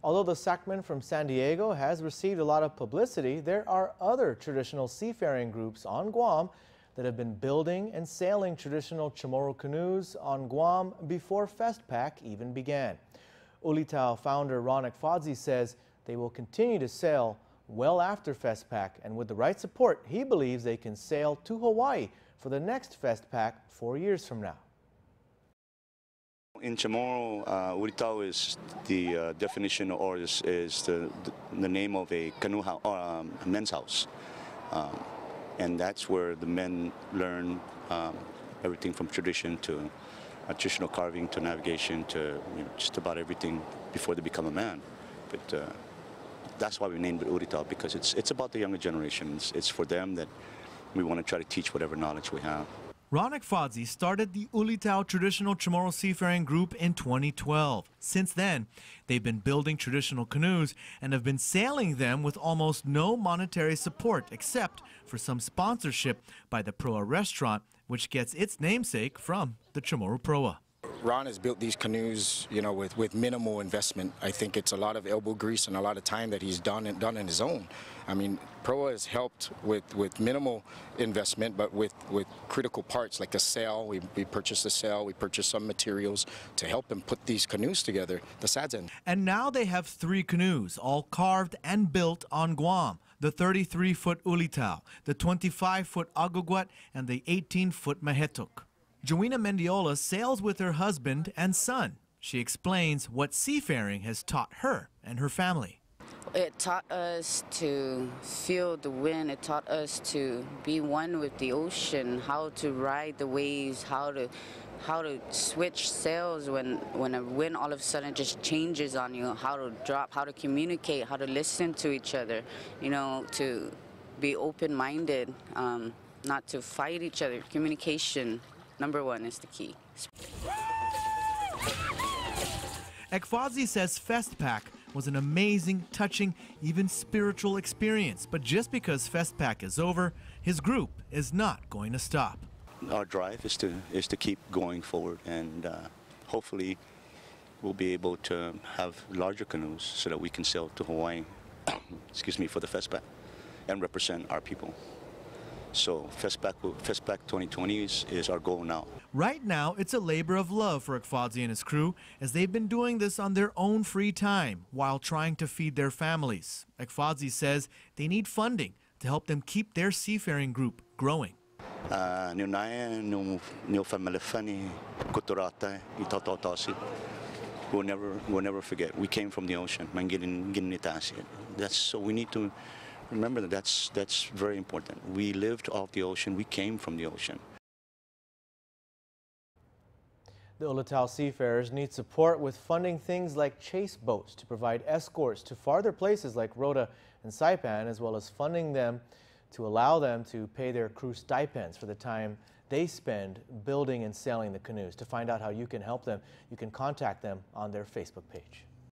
Although the Sacman from San Diego has received a lot of publicity, there are other traditional seafaring groups on Guam that have been building and sailing traditional Chamorro canoes on Guam before FESTPAC even began. Ulitao founder Ron Ekfadzi says they will continue to sail well after FESTPAC, and with the right support, he believes they can sail to Hawaii for the next FESTPAC 4 years from now. In Chamorro, Ulitao is the definition, or is the name of a canoe house, or a men's house. And that's where the men learn everything from tradition to traditional carving to navigation to just about everything before they become a man. But that's why we named it Ulitao, because it's about the younger generation. It's for them that we want to try to teach whatever knowledge we have. Ron Ekfadzi started the Ulitao Traditional Chamorro Seafaring Group in 2012. Since then, they've been building traditional canoes and have been sailing them with almost no monetary support except for some sponsorship by the Proa restaurant, which gets its namesake from the Chamorro Proa. Ron has built these canoes, with minimal investment. I think it's a lot of elbow grease and a lot of time that he's done in his own. I mean, Proa has helped with minimal investment, but with critical parts like the sail. We purchased the sail, we purchased some materials to help him put these canoes together, the sads. And now they have 3 canoes, all carved and built on Guam. The 33-foot Ulitao, the 25-foot Agugwat, and the 18-foot Mahetuk. Joanna Mendiola sails with her husband and son. She explains what seafaring has taught her and her family. It taught us to feel the wind. It taught us to be one with the ocean, how to ride the waves, how to switch sails when a wind all of a sudden just changes on you, how to drop, how to communicate, how to listen to each other, to be open-minded, not to fight each other. Communication. Number 1 is the key. Ekfadzi says FESTPAC was an amazing, touching, even spiritual experience. But just because FESTPAC is over, his group is not going to stop. Our drive is to keep going forward, and hopefully we'll be able to have larger canoes so that we can sail to Hawaii, excuse me, for the FESTPAC and represent our people. So FESTPAC 2020 is our goal now. Right now, it's a labor of love for Ekfadzi and his crew, as they've been doing this on their own free time while trying to feed their families. Ekfadzi says they need funding to help them keep their seafaring group growing. We'll never forget. We came from the ocean. So we need to remember that's very important. We lived off the ocean. We came from the ocean. The Ulitao seafarers need support with funding things like chase boats to provide escorts to farther places like Rota and Saipan, as well as funding them to allow them to pay their crew stipends for the time they spend building and sailing the canoes. To find out how you can help them, you can contact them on their Facebook page.